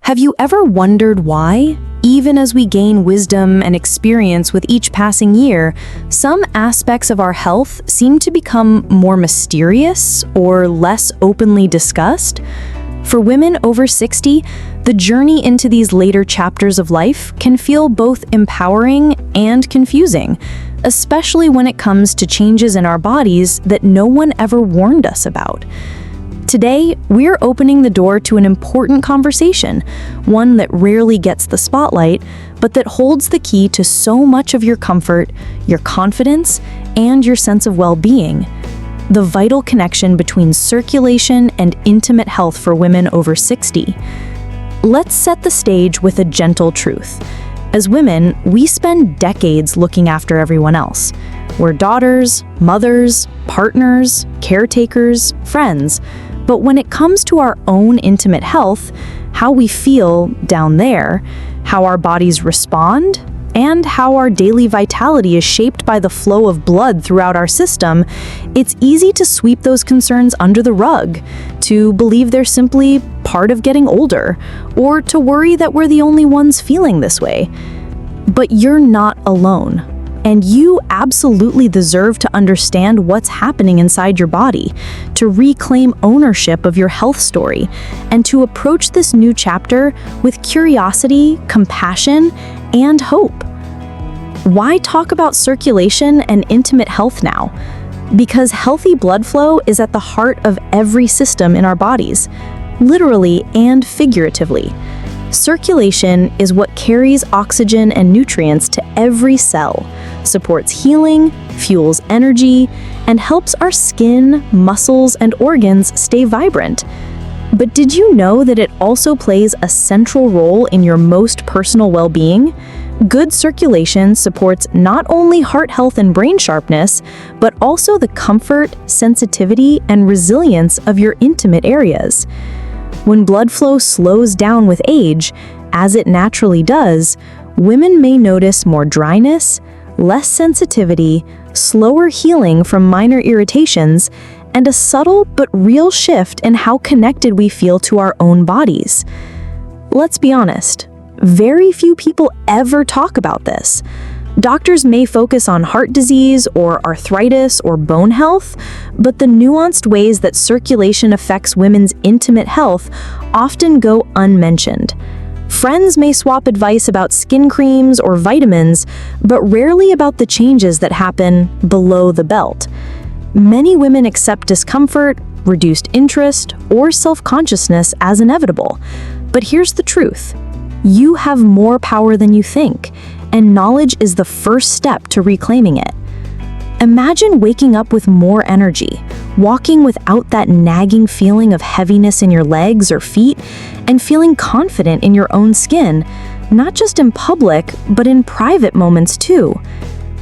Have you ever wondered why, even as we gain wisdom and experience with each passing year, some aspects of our health seem to become more mysterious or less openly discussed? For women over 60, the journey into these later chapters of life can feel both empowering and confusing, especially when it comes to changes in our bodies that no one ever warned us about. Today, we're opening the door to an important conversation, one that rarely gets the spotlight, but that holds the key to so much of your comfort, your confidence, and your sense of well-being: the vital connection between circulation and intimate health for women over 60. Let's set the stage with a gentle truth. As women, we spend decades looking after everyone else. We're daughters, mothers, partners, caretakers, friends. But when it comes to our own intimate health, how we feel down there, how our bodies respond, and how our daily vitality is shaped by the flow of blood throughout our system, it's easy to sweep those concerns under the rug, to believe they're simply part of getting older, or to worry that we're the only ones feeling this way. But you're not alone. And you absolutely deserve to understand what's happening inside your body, to reclaim ownership of your health story, and to approach this new chapter with curiosity, compassion, and hope. Why talk about circulation and intimate health now? Because healthy blood flow is at the heart of every system in our bodies, literally and figuratively. Circulation is what carries oxygen and nutrients to every cell, supports healing, fuels energy, and helps our skin, muscles, and organs stay vibrant. But did you know that it also plays a central role in your most personal well-being? Good circulation supports not only heart health and brain sharpness, but also the comfort, sensitivity, and resilience of your intimate areas. When blood flow slows down with age, as it naturally does, women may notice more dryness, less sensitivity, slower healing from minor irritations, and a subtle but real shift in how connected we feel to our own bodies. Let's be honest, very few people ever talk about this. Doctors may focus on heart disease or arthritis or bone health, but the nuanced ways that circulation affects women's intimate health often go unmentioned. Friends may swap advice about skin creams or vitamins, but rarely about the changes that happen below the belt. Many women accept discomfort, reduced interest, or self-consciousness as inevitable. But here's the truth: you have more power than you think, and knowledge is the first step to reclaiming it. Imagine waking up with more energy, walking without that nagging feeling of heaviness in your legs or feet, and feeling confident in your own skin, not just in public, but in private moments too.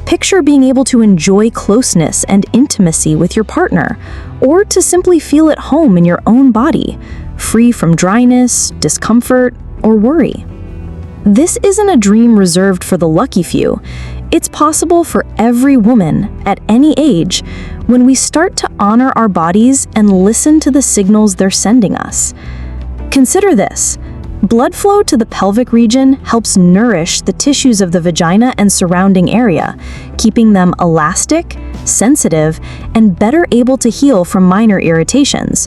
Picture being able to enjoy closeness and intimacy with your partner, or to simply feel at home in your own body, free from dryness, discomfort, or worry. This isn't a dream reserved for the lucky few. It's possible for every woman at any age when we start to honor our bodies and listen to the signals they're sending us. Consider this: blood flow to the pelvic region helps nourish the tissues of the vagina and surrounding area, keeping them elastic, sensitive, and better able to heal from minor irritations.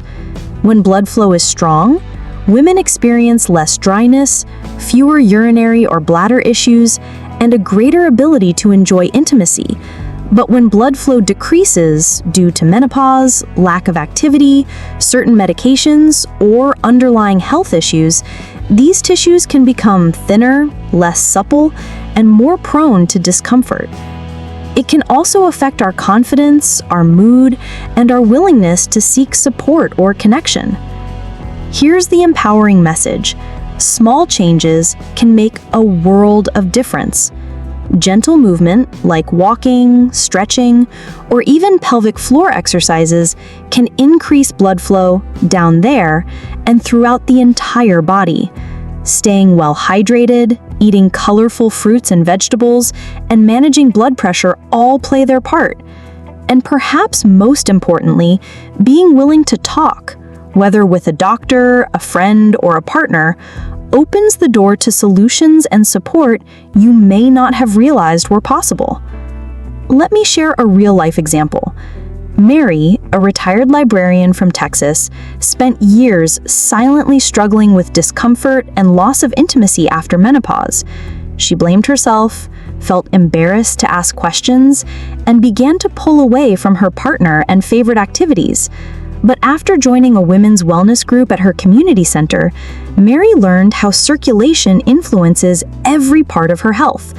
When blood flow is strong, women experience less dryness, fewer urinary or bladder issues, and a greater ability to enjoy intimacy. But when blood flow decreases due to menopause, lack of activity, certain medications, or underlying health issues, these tissues can become thinner, less supple, and more prone to discomfort. It can also affect our confidence, our mood, and our willingness to seek support or connection. Here's the empowering message: small changes can make a world of difference. Gentle movement, like walking, stretching, or even pelvic floor exercises, can increase blood flow down there and throughout the entire body. Staying well hydrated, eating colorful fruits and vegetables, and managing blood pressure all play their part. And perhaps most importantly, being willing to talk, whether with a doctor, a friend, or a partner, opens the door to solutions and support you may not have realized were possible. Let me share a real-life example. Mary, a retired librarian from Texas, spent years silently struggling with discomfort and loss of intimacy after menopause. She blamed herself, felt embarrassed to ask questions, and began to pull away from her partner and favorite activities. But after joining a women's wellness group at her community center, Mary learned how circulation influences every part of her health.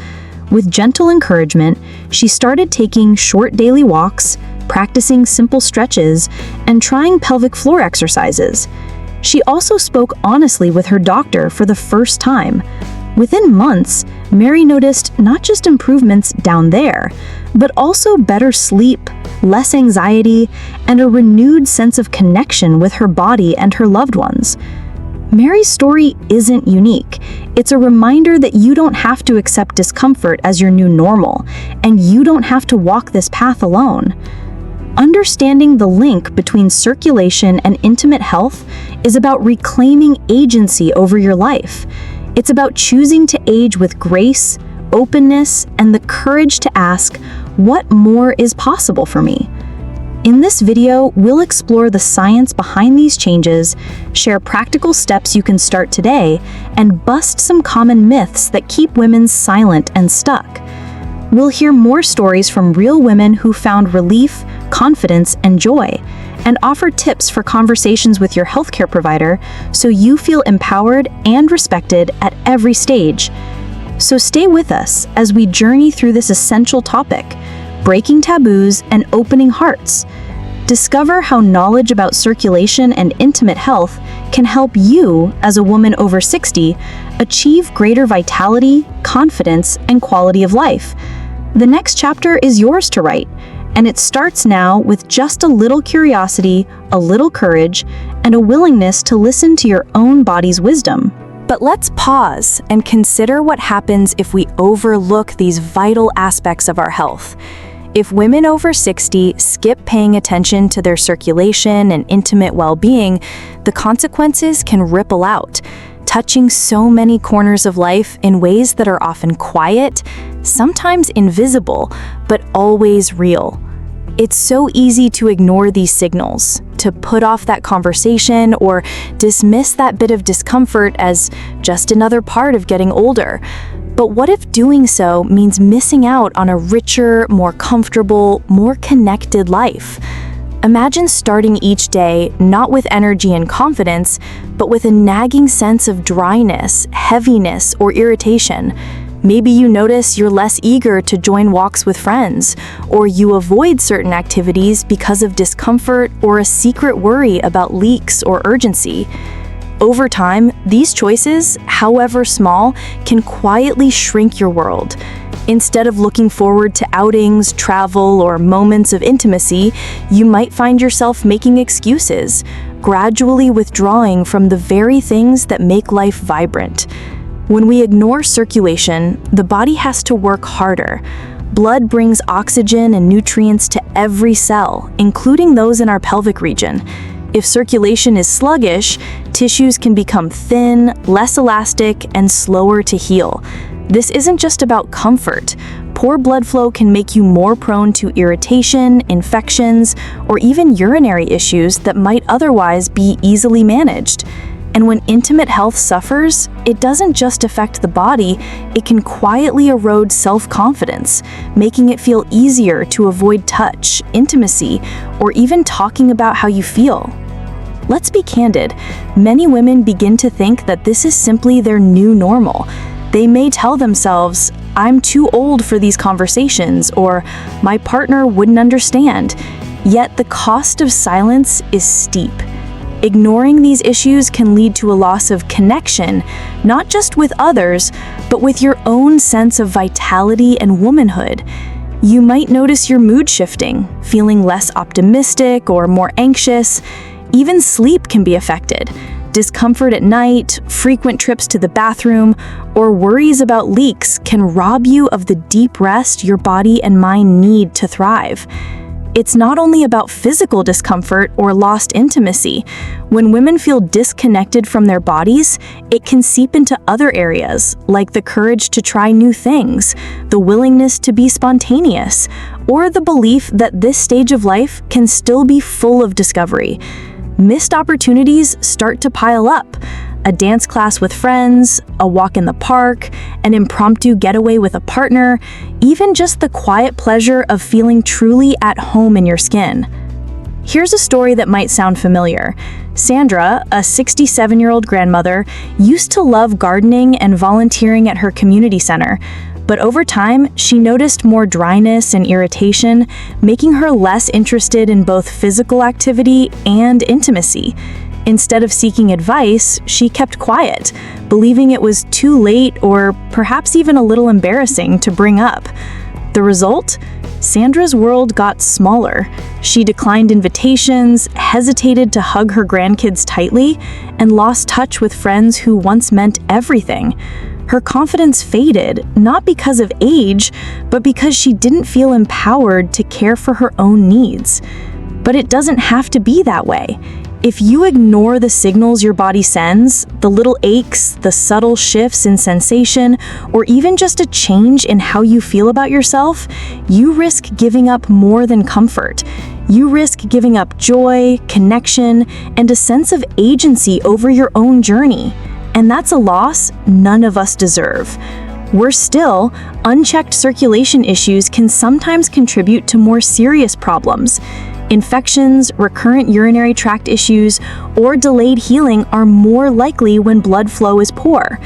With gentle encouragement, she started taking short daily walks, practicing simple stretches, and trying pelvic floor exercises. She also spoke honestly with her doctor for the first time. Within months, Mary noticed not just improvements down there, but also better sleep, less anxiety, and a renewed sense of connection with her body and her loved ones. Mary's story isn't unique. It's a reminder that you don't have to accept discomfort as your new normal, and you don't have to walk this path alone. Understanding the link between circulation and intimate health is about reclaiming agency over your life. It's about choosing to age with grace, openness, and the courage to ask, what more is possible for me? In this video, we'll explore the science behind these changes, share practical steps you can start today, and bust some common myths that keep women silent and stuck. We'll hear more stories from real women who found relief, confidence, and joy, and offer tips for conversations with your healthcare provider so you feel empowered and respected at every stage. So stay with us as we journey through this essential topic, breaking taboos and opening hearts. Discover how knowledge about circulation and intimate health can help you, as a woman over 60, achieve greater vitality, confidence, and quality of life. The next chapter is yours to write, and it starts now with just a little curiosity, a little courage, and a willingness to listen to your own body's wisdom. But let's pause and consider what happens if we overlook these vital aspects of our health. If women over 60 skip paying attention to their circulation and intimate well-being, the consequences can ripple out, touching so many corners of life in ways that are often quiet, sometimes invisible, but always real. It's so easy to ignore these signals, to put off that conversation or dismiss that bit of discomfort as just another part of getting older. But what if doing so means missing out on a richer, more comfortable, more connected life? Imagine starting each day not with energy and confidence, but with a nagging sense of dryness, heaviness, or irritation. Maybe you notice you're less eager to join walks with friends, or you avoid certain activities because of discomfort or a secret worry about leaks or urgency. Over time, these choices, however small, can quietly shrink your world. Instead of looking forward to outings, travel, or moments of intimacy, you might find yourself making excuses, gradually withdrawing from the very things that make life vibrant. When we ignore circulation, the body has to work harder. Blood brings oxygen and nutrients to every cell, including those in our pelvic region. If circulation is sluggish, tissues can become thin, less elastic, and slower to heal. This isn't just about comfort. Poor blood flow can make you more prone to irritation, infections, or even urinary issues that might otherwise be easily managed. And when intimate health suffers, it doesn't just affect the body, it can quietly erode self-confidence, making it feel easier to avoid touch, intimacy, or even talking about how you feel. Let's be candid, many women begin to think that this is simply their new normal. They may tell themselves, "I'm too old for these conversations," or "my partner wouldn't understand." Yet the cost of silence is steep. Ignoring these issues can lead to a loss of connection, not just with others, but with your own sense of vitality and womanhood. You might notice your mood shifting, feeling less optimistic or more anxious. Even sleep can be affected. Discomfort at night, frequent trips to the bathroom, or worries about leaks can rob you of the deep rest your body and mind need to thrive. It's not only about physical discomfort or lost intimacy. When women feel disconnected from their bodies, it can seep into other areas, like the courage to try new things, the willingness to be spontaneous, or the belief that this stage of life can still be full of discovery. Missed opportunities start to pile up. A dance class with friends, a walk in the park, an impromptu getaway with a partner, even just the quiet pleasure of feeling truly at home in your skin. Here's a story that might sound familiar. Sandra, a 67-year-old grandmother, used to love gardening and volunteering at her community center. But over time, she noticed more dryness and irritation, making her less interested in both physical activity and intimacy. Instead of seeking advice, she kept quiet, believing it was too late or perhaps even a little embarrassing to bring up. The result? Sandra's world got smaller. She declined invitations, hesitated to hug her grandkids tightly, and lost touch with friends who once meant everything. Her confidence faded, not because of age, but because she didn't feel empowered to care for her own needs. But it doesn't have to be that way. If you ignore the signals your body sends, the little aches, the subtle shifts in sensation, or even just a change in how you feel about yourself, you risk giving up more than comfort. You risk giving up joy, connection, and a sense of agency over your own journey. And that's a loss none of us deserve. Worse still, unchecked circulation issues can sometimes contribute to more serious problems. Infections, recurrent urinary tract issues, or delayed healing are more likely when blood flow is poor.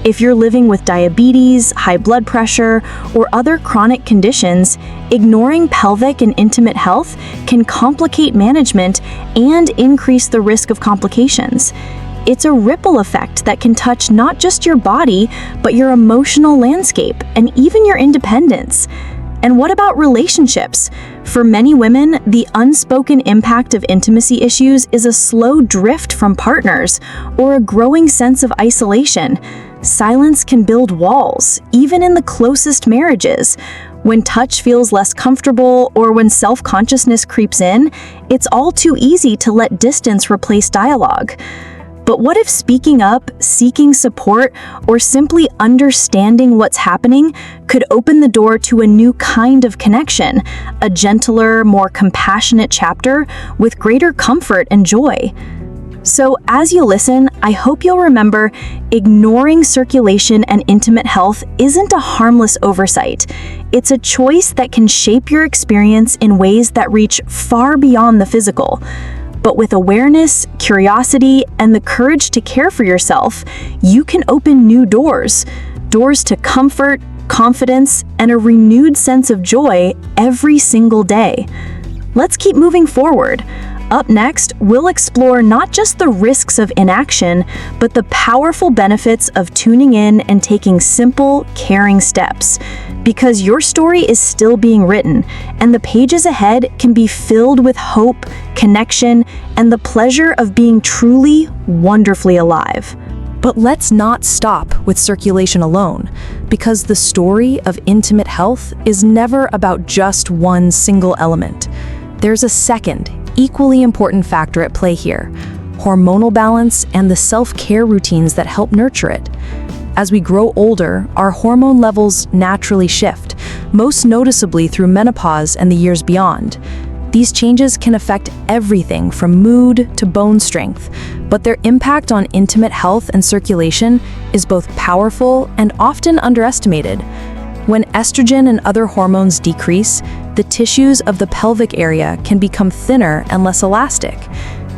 If you're living with diabetes, high blood pressure, or other chronic conditions, ignoring pelvic and intimate health can complicate management and increase the risk of complications. It's a ripple effect that can touch not just your body, but your emotional landscape and even your independence. And what about relationships? For many women, the unspoken impact of intimacy issues is a slow drift from partners or a growing sense of isolation. Silence can build walls, even in the closest marriages. When touch feels less comfortable or when self-consciousness creeps in, it's all too easy to let distance replace dialogue. But what if speaking up, seeking support, or simply understanding what's happening could open the door to a new kind of connection, a gentler, more compassionate chapter with greater comfort and joy? So as you listen, I hope you'll remember, ignoring circulation and intimate health isn't a harmless oversight. It's a choice that can shape your experience in ways that reach far beyond the physical. But with awareness, curiosity, and the courage to care for yourself, you can open new doors to comfort, confidence, and a renewed sense of joy every single day. Let's keep moving forward. Up next, we'll explore not just the risks of inaction, but the powerful benefits of tuning in and taking simple, caring steps. Because your story is still being written, and the pages ahead can be filled with hope, connection, and the pleasure of being truly, wonderfully alive. But let's not stop with circulation alone, because the story of intimate health is never about just one single element. There's a second, equally important factor at play here: hormonal balance and the self-care routines that help nurture it. As we grow older, our hormone levels naturally shift, most noticeably through menopause and the years beyond. These changes can affect everything from mood to bone strength, but their impact on intimate health and circulation is both powerful and often underestimated. When estrogen and other hormones decrease, the tissues of the pelvic area can become thinner and less elastic.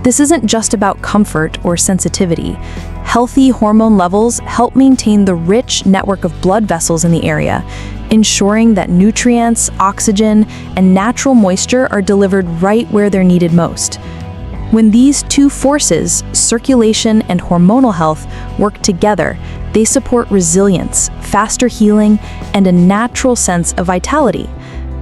This isn't just about comfort or sensitivity. Healthy hormone levels help maintain the rich network of blood vessels in the area, ensuring that nutrients, oxygen, and natural moisture are delivered right where they're needed most. When these two forces, circulation and hormonal health, work together, they support resilience, faster healing, and a natural sense of vitality.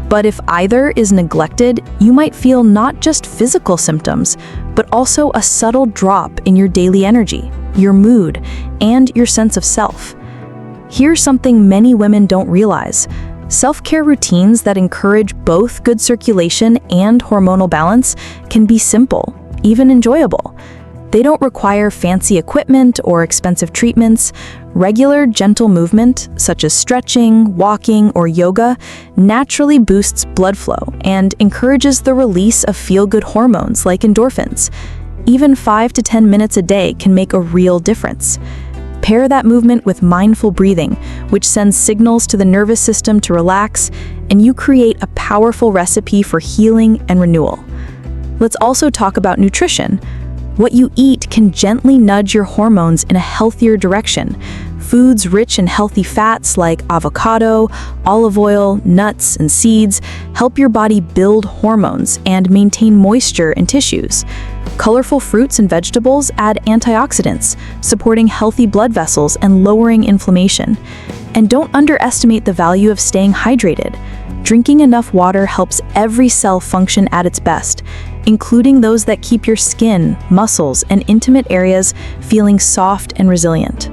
But if either is neglected, you might feel not just physical symptoms, but also a subtle drop in your daily energy, your mood, and your sense of self. Here's something many women don't realize. Self-care routines that encourage both good circulation and hormonal balance can be simple, even enjoyable. They don't require fancy equipment or expensive treatments. Regular, gentle movement, such as stretching, walking, or yoga, naturally boosts blood flow and encourages the release of feel-good hormones like endorphins. Even 5 to 10 minutes a day can make a real difference. Pair that movement with mindful breathing, which sends signals to the nervous system to relax, and you create a powerful recipe for healing and renewal. Let's also talk about nutrition. What you eat can gently nudge your hormones in a healthier direction. Foods rich in healthy fats like avocado, olive oil, nuts, and seeds help your body build hormones and maintain moisture in tissues. Colorful fruits and vegetables add antioxidants, supporting healthy blood vessels and lowering inflammation. And don't underestimate the value of staying hydrated. Drinking enough water helps every cell function at its best, including those that keep your skin, muscles, and intimate areas feeling soft and resilient.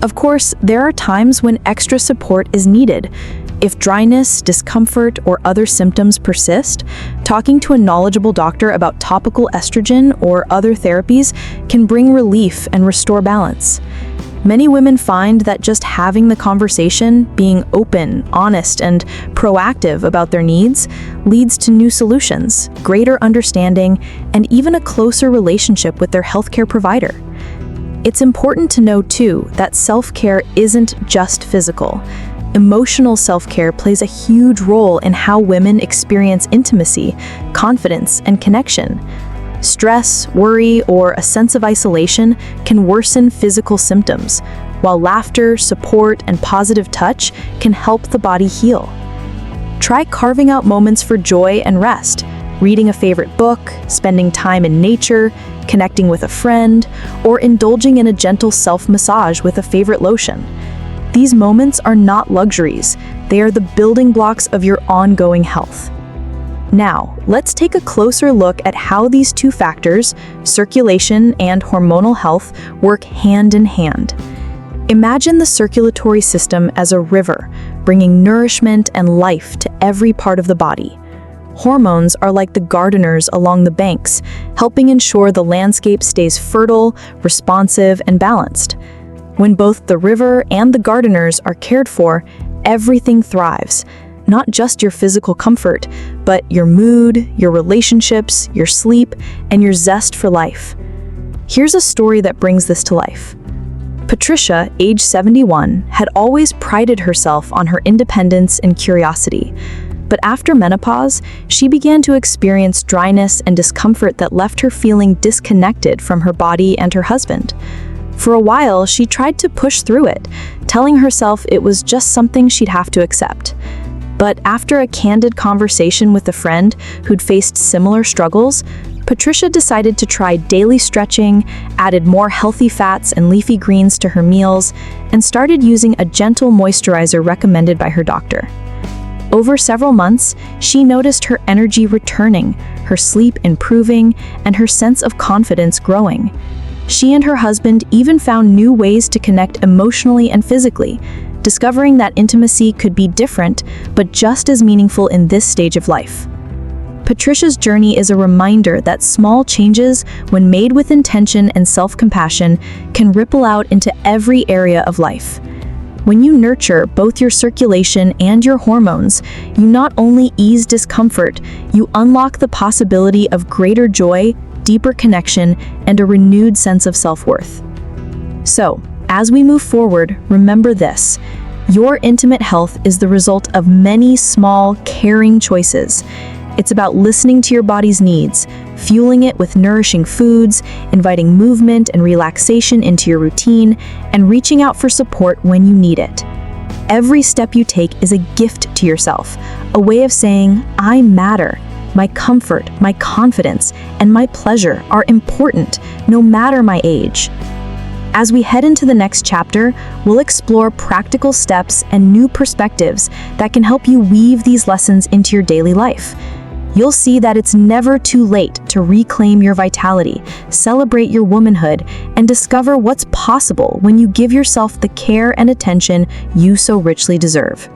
Of course, there are times when extra support is needed. If dryness, discomfort, or other symptoms persist, talking to a knowledgeable doctor about topical estrogen or other therapies can bring relief and restore balance. Many women find that just having the conversation, being open, honest, and proactive about their needs leads to new solutions, greater understanding, and even a closer relationship with their healthcare provider. It's important to know, too, that self-care isn't just physical. Emotional self-care plays a huge role in how women experience intimacy, confidence, and connection. Stress, worry, or a sense of isolation can worsen physical symptoms, while laughter, support, and positive touch can help the body heal. Try carving out moments for joy and rest, reading a favorite book, spending time in nature, connecting with a friend, or indulging in a gentle self-massage with a favorite lotion. These moments are not luxuries, they are the building blocks of your ongoing health. Now, let's take a closer look at how these two factors, circulation and hormonal health, work hand in hand. Imagine the circulatory system as a river, bringing nourishment and life to every part of the body. Hormones are like the gardeners along the banks, helping ensure the landscape stays fertile, responsive, and balanced. When both the river and the gardeners are cared for, everything thrives. Not just your physical comfort, but your mood, your relationships, your sleep, and your zest for life. Here's a story that brings this to life. Patricia, age 71, had always prided herself on her independence and curiosity. But after menopause, she began to experience dryness and discomfort that left her feeling disconnected from her body and her husband. For a while, she tried to push through it, telling herself it was just something she'd have to accept. But after a candid conversation with a friend who'd faced similar struggles, Patricia decided to try daily stretching, added more healthy fats and leafy greens to her meals, and started using a gentle moisturizer recommended by her doctor. Over several months, she noticed her energy returning, her sleep improving, and her sense of confidence growing. She and her husband even found new ways to connect emotionally and physically, discovering that intimacy could be different, but just as meaningful in this stage of life. Patricia's journey is a reminder that small changes, when made with intention and self-compassion, can ripple out into every area of life. When you nurture both your circulation and your hormones, you not only ease discomfort, you unlock the possibility of greater joy, deeper connection, and a renewed sense of self-worth. So, as we move forward, remember this: your intimate health is the result of many small, caring choices. It's about listening to your body's needs, fueling it with nourishing foods, inviting movement and relaxation into your routine, and reaching out for support when you need it. Every step you take is a gift to yourself, a way of saying, I matter. My comfort, my confidence, and my pleasure are important, no matter my age. As we head into the next chapter, we'll explore practical steps and new perspectives that can help you weave these lessons into your daily life. You'll see that it's never too late to reclaim your vitality, celebrate your womanhood, and discover what's possible when you give yourself the care and attention you so richly deserve.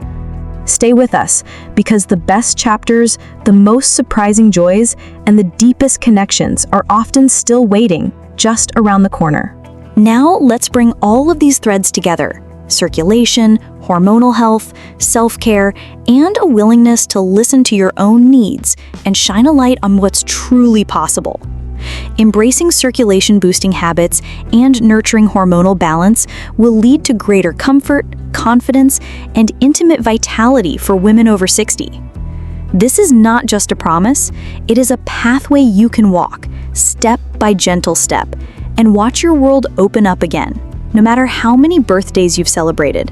Stay with us, because the best chapters, the most surprising joys, and the deepest connections are often still waiting just around the corner. Now, let's bring all of these threads together: circulation, hormonal health, self-care, and a willingness to listen to your own needs and shine a light on what's truly possible. Embracing circulation-boosting habits and nurturing hormonal balance will lead to greater comfort, confidence, and intimate vitality for women over 60. This is not just a promise, it is a pathway you can walk, step by gentle step, and watch your world open up again, no matter how many birthdays you've celebrated.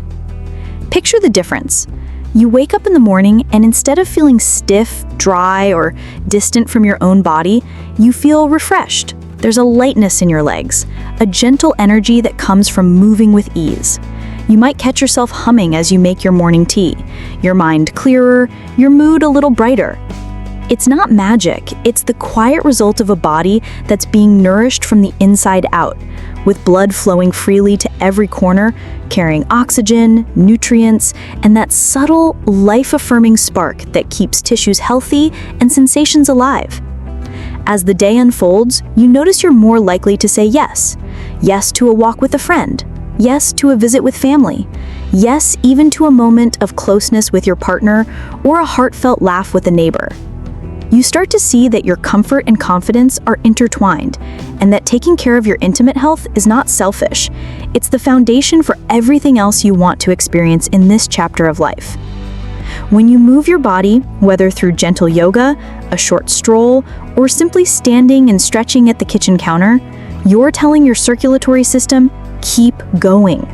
Picture the difference. You wake up in the morning and instead of feeling stiff, dry, or distant from your own body, you feel refreshed. There's a lightness in your legs, a gentle energy that comes from moving with ease. You might catch yourself humming as you make your morning tea, your mind clearer, your mood a little brighter. It's not magic, it's the quiet result of a body that's being nourished from the inside out, with blood flowing freely to every corner, carrying oxygen, nutrients, and that subtle, life-affirming spark that keeps tissues healthy and sensations alive. As the day unfolds, you notice you're more likely to say yes. Yes to a walk with a friend. Yes to a visit with family. Yes even to a moment of closeness with your partner or a heartfelt laugh with a neighbor. You start to see that your comfort and confidence are intertwined, and that taking care of your intimate health is not selfish. It's the foundation for everything else you want to experience in this chapter of life. When you move your body, whether through gentle yoga, a short stroll, or simply standing and stretching at the kitchen counter, you're telling your circulatory system, keep going.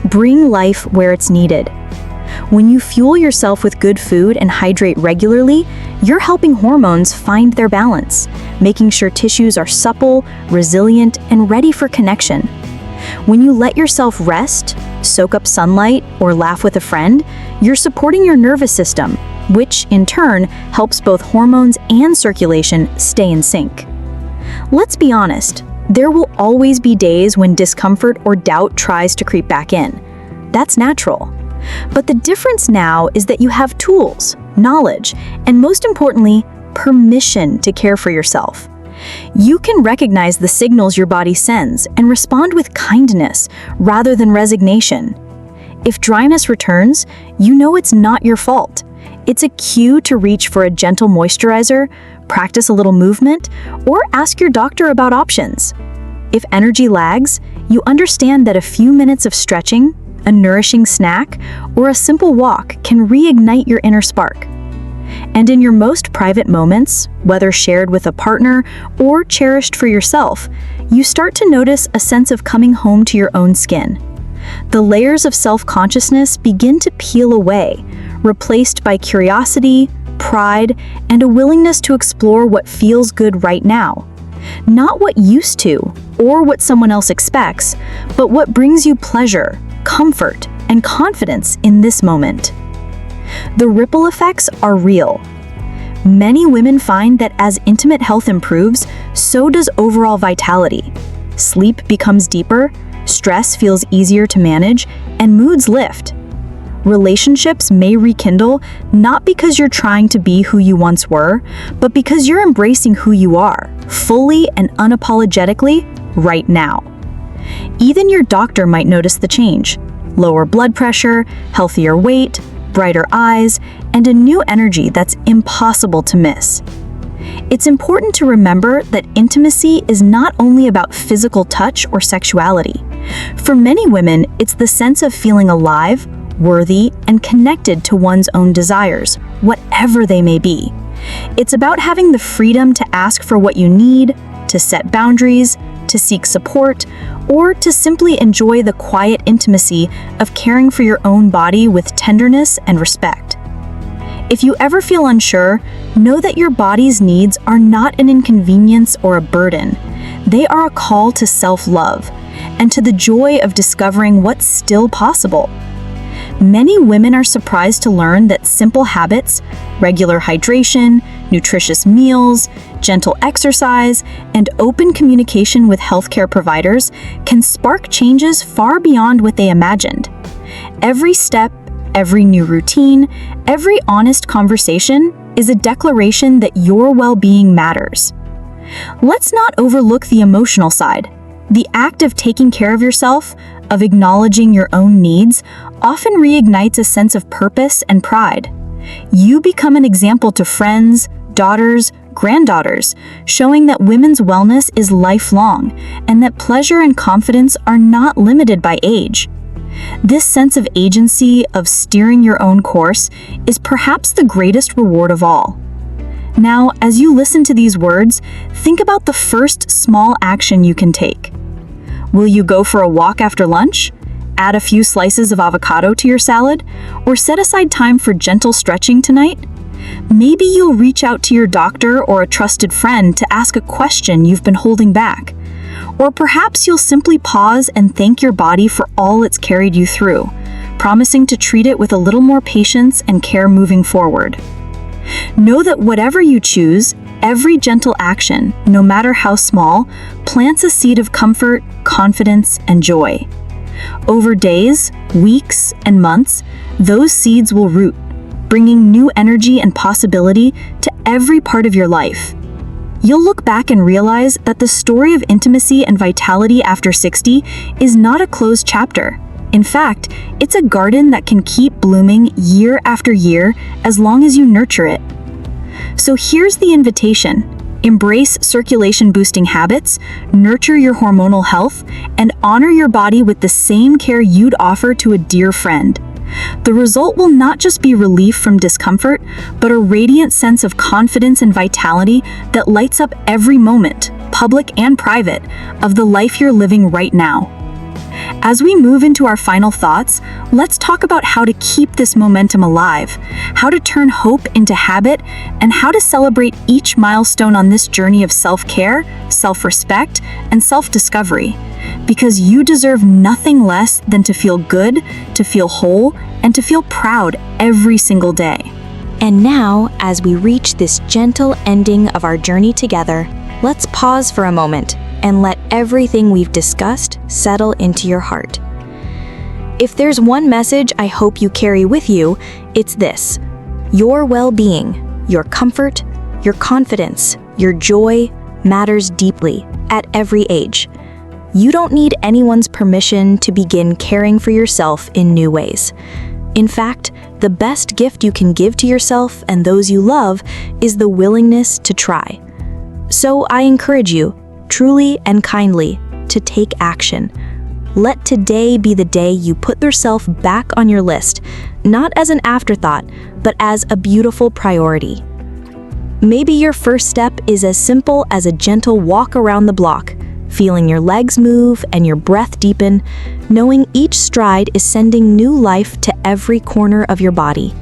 Bring life where it's needed. When you fuel yourself with good food and hydrate regularly, you're helping hormones find their balance, making sure tissues are supple, resilient, and ready for connection. When you let yourself rest, soak up sunlight, or laugh with a friend, you're supporting your nervous system, which in turn helps both hormones and circulation stay in sync. Let's be honest, there will always be days when discomfort or doubt tries to creep back in. That's natural. But the difference now is that you have tools, knowledge, and most importantly, permission to care for yourself. You can recognize the signals your body sends and respond with kindness rather than resignation. If dryness returns, you know it's not your fault. It's a cue to reach for a gentle moisturizer, practice a little movement, or ask your doctor about options. If energy lags, you understand that a few minutes of stretching, a nourishing snack, or a simple walk can reignite your inner spark. And in your most private moments, whether shared with a partner or cherished for yourself, you start to notice a sense of coming home to your own skin. The layers of self-consciousness begin to peel away, replaced by curiosity, pride, and a willingness to explore what feels good right now. Not what used to, or what someone else expects, but what brings you pleasure, comfort, and confidence in this moment. The ripple effects are real. Many women find that as intimate health improves, so does overall vitality. Sleep becomes deeper, stress feels easier to manage, and moods lift. Relationships may rekindle, not because you're trying to be who you once were, but because you're embracing who you are, fully and unapologetically, right now. Even your doctor might notice the change: lower blood pressure, healthier weight, brighter eyes, and a new energy that's impossible to miss. It's important to remember that intimacy is not only about physical touch or sexuality. For many women, it's the sense of feeling alive, worthy, and connected to one's own desires, whatever they may be. It's about having the freedom to ask for what you need, to set boundaries, to seek support, or to simply enjoy the quiet intimacy of caring for your own body with tenderness and respect. If you ever feel unsure, know that your body's needs are not an inconvenience or a burden. They are a call to self-love and to the joy of discovering what's still possible. Many women are surprised to learn that simple habits, regular hydration, nutritious meals, gentle exercise, and open communication with healthcare providers can spark changes far beyond what they imagined. Every step, Every new routine, every honest conversation is a declaration that your well-being matters. Let's not overlook the emotional side. The act of taking care of yourself, of acknowledging your own needs, often reignites a sense of purpose and pride. You become an example to friends, daughters, granddaughters, showing that women's wellness is lifelong and that pleasure and confidence are not limited by age. This sense of agency, of steering your own course, is perhaps the greatest reward of all. Now, as you listen to these words, think about the first small action you can take. Will you go for a walk after lunch? Add a few slices of avocado to your salad? Or set aside time for gentle stretching tonight? Maybe you'll reach out to your doctor or a trusted friend to ask a question you've been holding back. Or perhaps you'll simply pause and thank your body for all it's carried you through, promising to treat it with a little more patience and care moving forward. Know that whatever you choose, every gentle action, no matter how small, plants a seed of comfort, confidence, and joy. Over days, weeks, and months, those seeds will root, bringing new energy and possibility to every part of your life. You'll look back and realize that the story of intimacy and vitality after 60 is not a closed chapter. In fact, it's a garden that can keep blooming year after year as long as you nurture it. So here's the invitation. Embrace circulation-boosting habits, nurture your hormonal health, and honor your body with the same care you'd offer to a dear friend. The result will not just be relief from discomfort, but a radiant sense of confidence and vitality that lights up every moment, public and private, of the life you're living right now. As we move into our final thoughts, let's talk about how to keep this momentum alive, how to turn hope into habit, and how to celebrate each milestone on this journey of self-care, self-respect, and self-discovery. Because you deserve nothing less than to feel good, to feel whole, and to feel proud every single day. And now, as we reach this gentle ending of our journey together, let's pause for a moment and let everything we've discussed settle into your heart. If there's one message I hope you carry with you, it's this: your well-being, your comfort, your confidence, your joy matters deeply at every age. You don't need anyone's permission to begin caring for yourself in new ways. In fact, the best gift you can give to yourself and those you love is the willingness to try. So I encourage you, truly and kindly, to take action. Let today be the day you put yourself back on your list, not as an afterthought, but as a beautiful priority. Maybe your first step is as simple as a gentle walk around the block, feeling your legs move and your breath deepen, knowing each stride is sending new life to every corner of your body.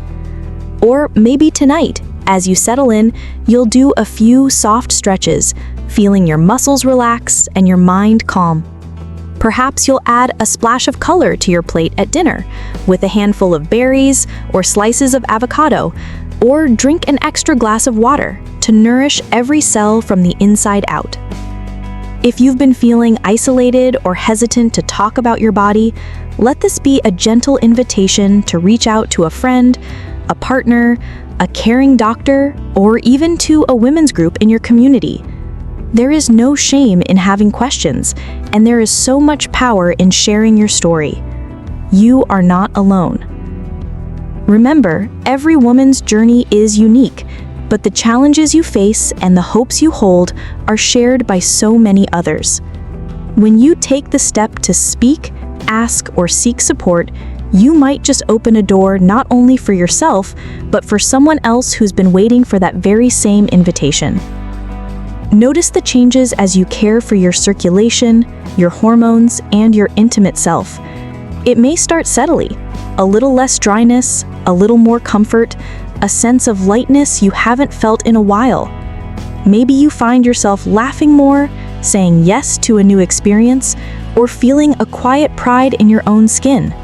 Or maybe tonight, as you settle in, you'll do a few soft stretches, feeling your muscles relax and your mind calm. Perhaps you'll add a splash of color to your plate at dinner, with a handful of berries or slices of avocado, or drink an extra glass of water to nourish every cell from the inside out. If you've been feeling isolated or hesitant to talk about your body, let this be a gentle invitation to reach out to a friend, a partner, a caring doctor, or even to a women's group in your community. There is no shame in having questions, and there is so much power in sharing your story. You are not alone. Remember, every woman's journey is unique, but the challenges you face and the hopes you hold are shared by so many others. When you take the step to speak, ask, or seek support, you might just open a door not only for yourself, but for someone else who's been waiting for that very same invitation. Notice the changes as you care for your circulation, your hormones, and your intimate self. It may start subtly, a little less dryness, a little more comfort, a sense of lightness you haven't felt in a while. Maybe you find yourself laughing more, saying yes to a new experience, or feeling a quiet pride in your own skin.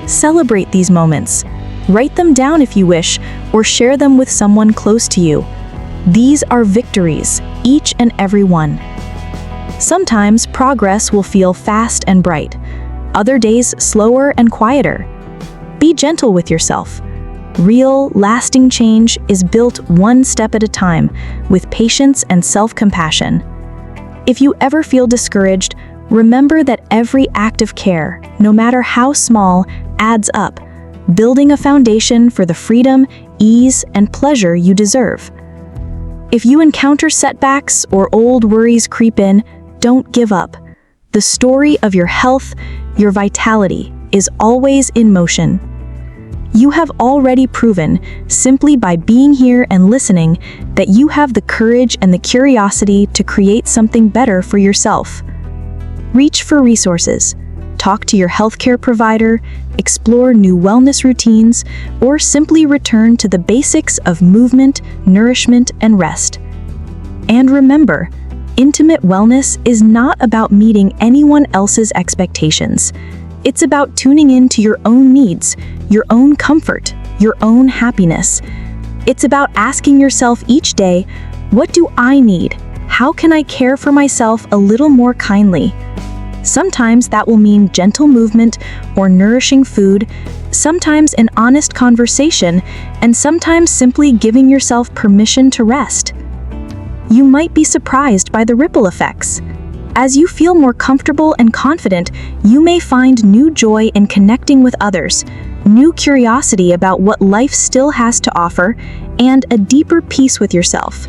Celebrate these moments. Write them down if you wish, or share them with someone close to you. These are victories, each and every one. Sometimes progress will feel fast and bright, other days slower and quieter. Be gentle with yourself. Real, lasting change is built one step at a time, with patience and self-compassion. If you ever feel discouraged, remember that every act of care, no matter how small, adds up, building a foundation for the freedom, ease, and pleasure you deserve. If you encounter setbacks or old worries creep in, don't give up. The story of your health, your vitality, is always in motion. You have already proven, simply by being here and listening, that you have the courage and the curiosity to create something better for yourself. Reach for resources. Talk to your healthcare provider, explore new wellness routines, or simply return to the basics of movement, nourishment, and rest. And remember, intimate wellness is not about meeting anyone else's expectations. It's about tuning in to your own needs, your own comfort, your own happiness. It's about asking yourself each day, what do I need? How can I care for myself a little more kindly? Sometimes that will mean gentle movement or nourishing food, sometimes an honest conversation, and sometimes simply giving yourself permission to rest. You might be surprised by the ripple effects. As you feel more comfortable and confident, you may find new joy in connecting with others, new curiosity about what life still has to offer, and a deeper peace with yourself.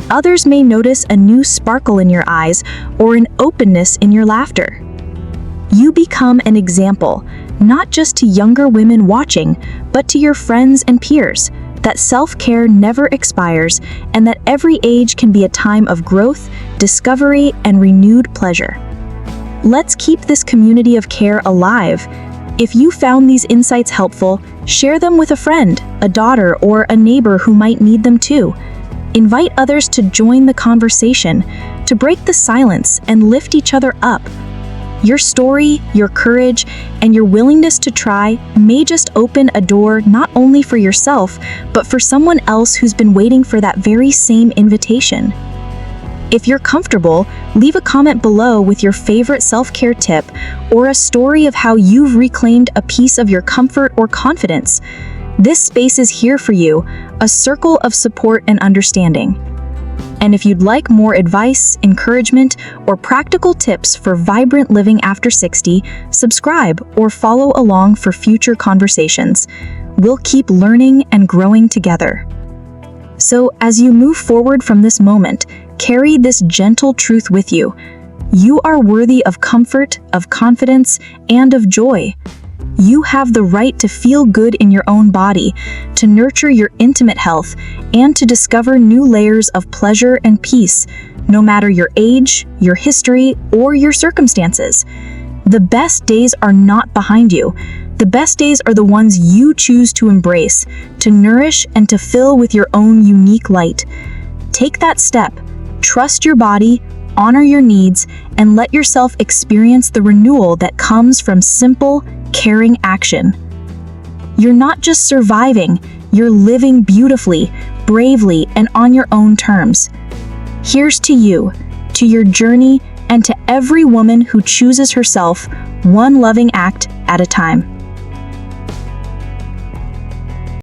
Others may notice a new sparkle in your eyes or an openness in your laughter. You become an example, not just to younger women watching, but to your friends and peers, that self-care never expires and that every age can be a time of growth, discovery, and renewed pleasure. Let's keep this community of care alive. If you found these insights helpful, share them with a friend, a daughter, or a neighbor who might need them too. Invite others to join the conversation, to break the silence and lift each other up. Your story, your courage, and your willingness to try may just open a door not only for yourself, but for someone else who's been waiting for that very same invitation. If you're comfortable, leave a comment below with your favorite self-care tip or a story of how you've reclaimed a piece of your comfort or confidence. This space is here for you, a circle of support and understanding. And if you'd like more advice, encouragement, or practical tips for vibrant living after 60, subscribe or follow along for future conversations. We'll keep learning and growing together. So, as you move forward from this moment, carry this gentle truth with you. You are worthy of comfort, of confidence, and of joy. You have the right to feel good in your own body, to nurture your intimate health, and to discover new layers of pleasure and peace, no matter your age, your history, or your circumstances. The best days are not behind you. The best days are the ones you choose to embrace, to nourish, and to fill with your own unique light. Take that step. Trust your body, honor your needs, and let yourself experience the renewal that comes from simple, caring action. You're not just surviving, you're living beautifully, bravely, and on your own terms. Here's to you, to your journey, and to every woman who chooses herself, one loving act at a time.